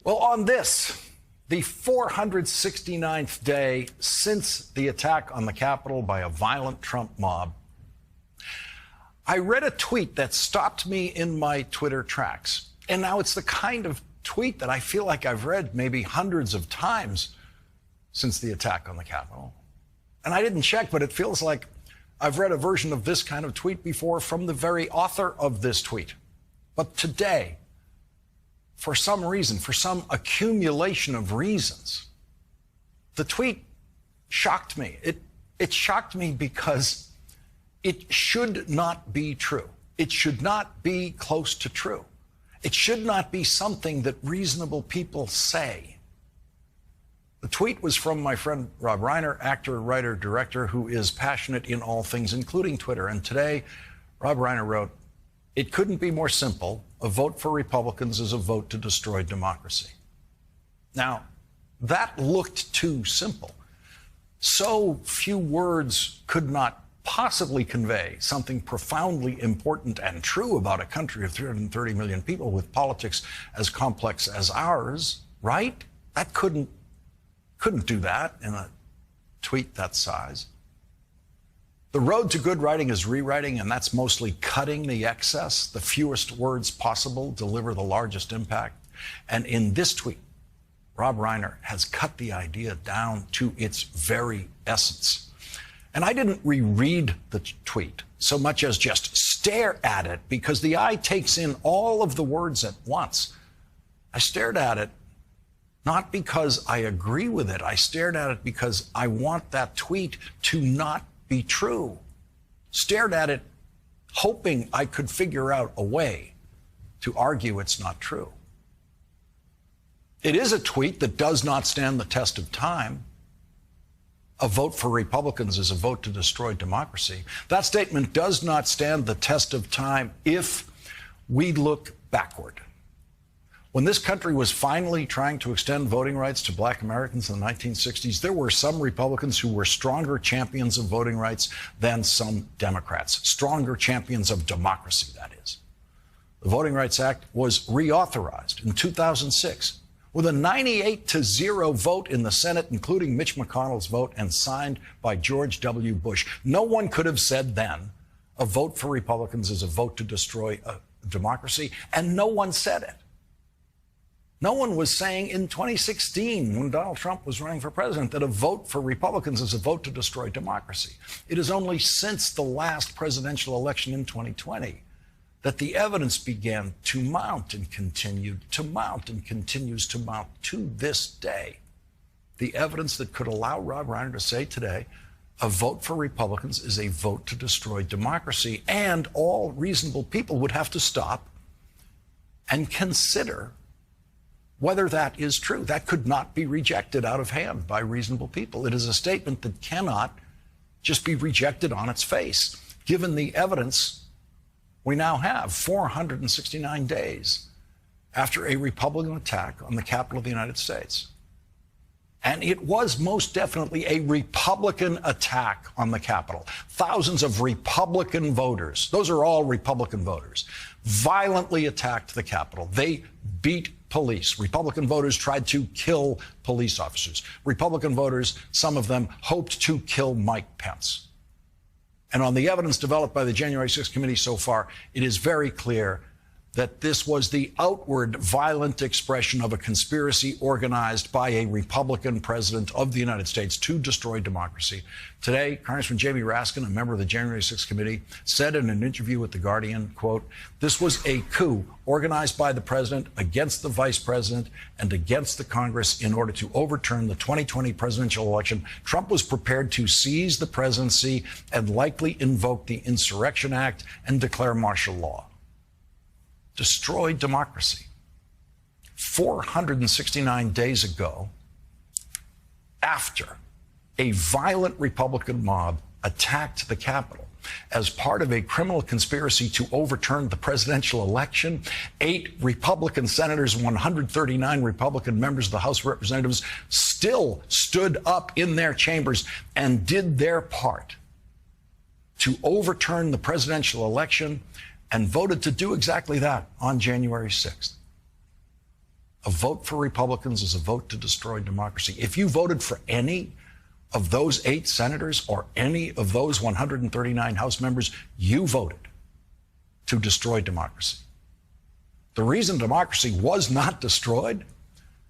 Well, on this, the 469th day since the attack on the Capitol by a violent Trump mob, I read a tweet that stopped me in my Twitter tracks. And now it's the kind of tweet that I feel like I've read maybe hundreds of times since the attack on the Capitol. And I didn't check, but it feels like I've read a version of this kind of tweet before from the very author of this tweet. But today, for some reason, for some accumulation of reasons, the tweet shocked me. It shocked me because it should not be true. It should not be close to true. It should not be something that reasonable people say. The tweet was from my friend Rob Reiner, actor, writer, director, who is passionate in all things, including Twitter. And today, Rob Reiner wrote, "It couldn't be more simple. A vote for Republicans is a vote to destroy democracy." Now, that looked too simple. So few words could not possibly convey something profoundly important and true about a country of 330 million people with politics as complex as ours, right? That couldn't do that in a tweet that size. The road to good writing is rewriting, and that's mostly cutting the excess. The fewest words possible deliver the largest impact. And in this tweet, Rob Reiner has cut the idea down to its very essence. And I didn't reread the tweet so much as just stare at it, because the eye takes in all of the words at once. I stared at it not because I agree with it. I stared at it because I want that tweet to not be true. Stared at it hoping I could figure out a way to argue it's not true. It is a tweet that does not stand the test of time. A vote for Republicans is a vote to destroy democracy. That statement does not stand the test of time if we look backward. When this country was finally trying to extend voting rights to Black Americans in the 1960s, there were some Republicans who were stronger champions of voting rights than some Democrats, stronger champions of democracy, that is. The Voting Rights Act was reauthorized in 2006 with a 98-0 vote in the Senate, including Mitch McConnell's vote, and signed by George W. Bush. No one could have said then a vote for Republicans is a vote to destroy democracy, and no one said it. No one was saying in 2016, when Donald Trump was running for president, that a vote for Republicans is a vote to destroy democracy. It is only since the last presidential election in 2020 that the evidence began to mount and continued to mount and continues to mount to this day. The evidence that could allow Rob Reiner to say today, a vote for Republicans is a vote to destroy democracy, and all reasonable people would have to stop and consider whether that is true. That could not be rejected out of hand by reasonable people. It is a statement that cannot just be rejected on its face, given the evidence we now have 469 days after a Republican attack on the Capitol of the United States. And it was most definitely a Republican attack on the Capitol. Thousands of Republican voters, those are all Republican voters, violently attacked the Capitol. They beat police. Republican voters tried to kill police officers. Republican voters, some of them, hoped to kill Mike Pence. And on the evidence developed by the January 6th committee so far, it is very clear that this was the outward violent expression of a conspiracy organized by a Republican president of the United States to destroy democracy. Today, Congressman Jamie Raskin, a member of the January 6th committee, said in an interview with The Guardian, quote, "This was a coup organized by the president against the vice president and against the Congress in order to overturn the 2020 presidential election. Trump was prepared to seize the presidency and likely invoke the Insurrection Act and declare martial law." Destroyed democracy. 469 days ago, after a violent Republican mob attacked the Capitol as part of a criminal conspiracy to overturn the presidential election, 8 Republican senators, 139 Republican members of the House of Representatives still stood up in their chambers and did their part to overturn the presidential election and voted to do exactly that on January 6th. A vote for Republicans is a vote to destroy democracy. If you voted for any of those 8 senators or any of those 139 House members, you voted to destroy democracy. The reason democracy was not destroyed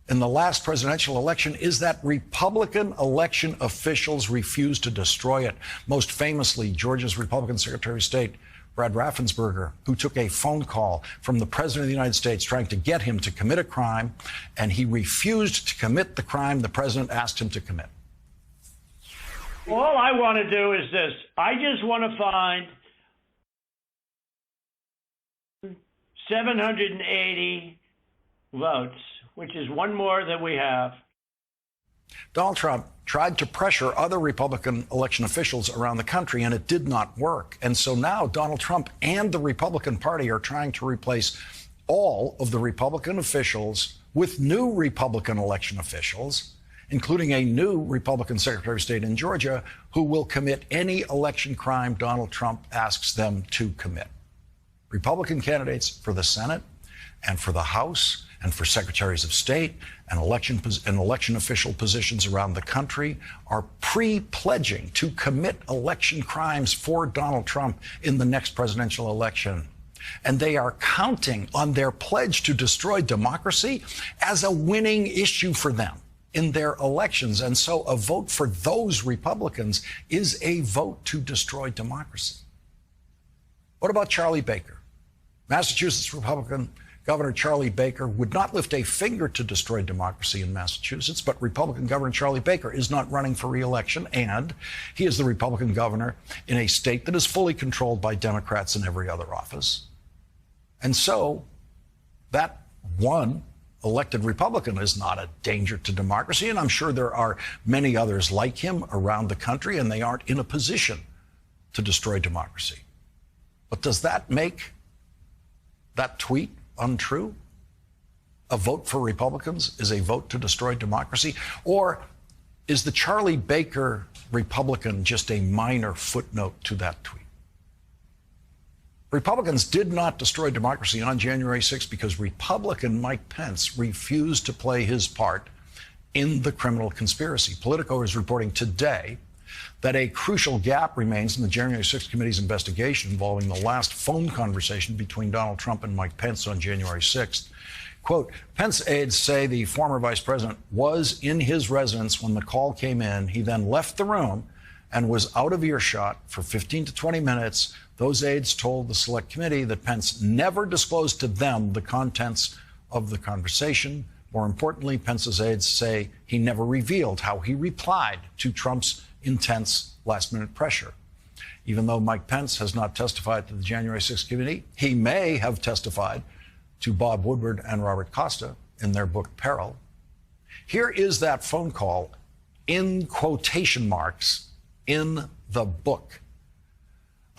in the last presidential election is that Republican election officials refused to destroy it. Most famously, Georgia's Republican Secretary of State, Brad Raffensperger, who took a phone call from the President of the United States trying to get him to commit a crime, and he refused to commit the crime the President asked him to commit. All I want to do is this. I just want to find 780 votes, which is one more than we have. Donald Trump tried to pressure other Republican election officials around the country, and it did not work. And so now Donald Trump and the Republican Party are trying to replace all of the Republican officials with new Republican election officials, including a new Republican Secretary of State in Georgia who will commit any election crime Donald Trump asks them to commit. Republican candidates for the Senate and for the House and for secretaries of state and election official positions around the country are pre-pledging to commit election crimes for Donald Trump in the next presidential election. And they are counting on their pledge to destroy democracy as a winning issue for them in their elections. And so a vote for those Republicans is a vote to destroy democracy. What about Charlie Baker? Massachusetts Republican Governor Charlie Baker would not lift a finger to destroy democracy in Massachusetts, but Republican Governor Charlie Baker is not running for re-election, and he is the Republican governor in a state that is fully controlled by Democrats in every other office. And so that one elected Republican is not a danger to democracy, and I'm sure there are many others like him around the country, and they aren't in a position to destroy democracy. But does that make that tweet untrue? A vote for Republicans is a vote to destroy democracy? Or is the Charlie Baker Republican just a minor footnote to that tweet? Republicans did not destroy democracy on January 6th because Republican Mike Pence refused to play his part in the criminal conspiracy. Politico is reporting today that a crucial gap remains in the January 6th committee's investigation involving the last phone conversation between Donald Trump and Mike Pence on January 6th. Quote, Pence aides say the former vice president was in his residence when the call came in. He then left the room and was out of earshot for 15 to 20 minutes. Those aides told the select committee that Pence never disclosed to them the contents of the conversation. More importantly, Pence's aides say he never revealed how he replied to Trump's intense last-minute pressure. Even though Mike Pence has not testified to the January 6th committee, he may have testified to Bob Woodward and Robert Costa in their book Peril. Here is that phone call in quotation marks in the book.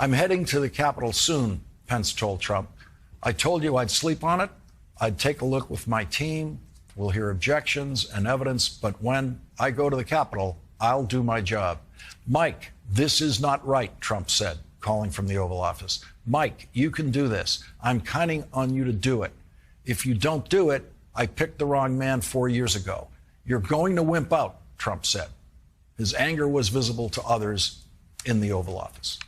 I'm heading to the Capitol soon, Pence told Trump. I told you I'd sleep on it. I'd take a look with my team. We'll hear objections and evidence, but when I go to the Capitol, I'll do my job. Mike, this is not right, Trump said, calling from the Oval Office. Mike, you can do this. I'm counting on you to do it. If you don't do it, I picked the wrong man 4 years ago. You're going to wimp out, Trump said. His anger was visible to others in the Oval Office.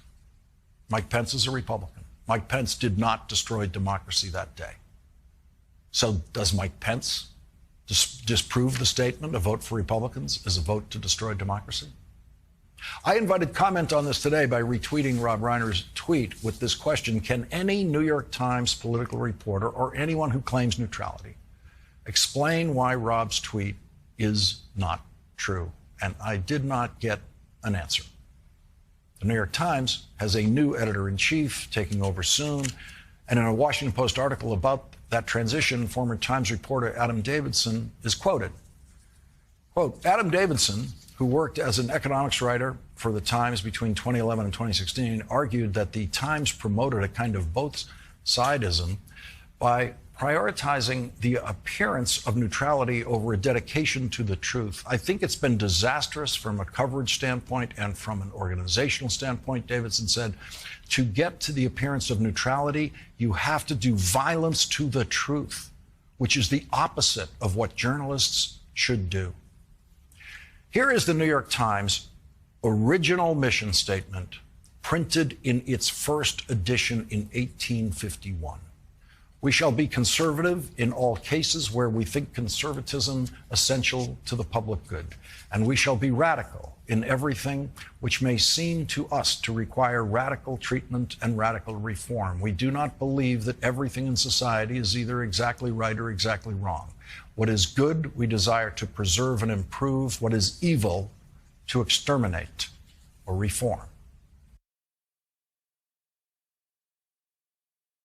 Mike Pence is a Republican. Mike Pence did not destroy democracy that day. So does Mike Pence disprove the statement, a vote for Republicans is a vote to destroy democracy? I invited comment on this today by retweeting Rob Reiner's tweet with this question: can any New York Times political reporter or anyone who claims neutrality explain why Rob's tweet is not true? And I did not get an answer. The New York Times has a new editor-in-chief taking over soon. And in a Washington Post article about that transition, former Times reporter Adam Davidson is quoted. Quote, Adam Davidson, who worked as an economics writer for the Times between 2011 and 2016, argued that the Times promoted a kind of both-sidism by prioritizing the appearance of neutrality over a dedication to the truth. I think it's been disastrous from a coverage standpoint and from an organizational standpoint, Davidson said. To get to the appearance of neutrality, you have to do violence to the truth. which is the opposite of what journalists should do. Here is the New York Times original mission statement, printed in its first edition in 1851. We shall be conservative in all cases where we think conservatism essential to the public good, and we shall be radical in everything which may seem to us to require radical treatment and radical reform. We do not believe that everything in society is either exactly right or exactly wrong. What is good, we desire to preserve and improve. What is evil, to exterminate or reform.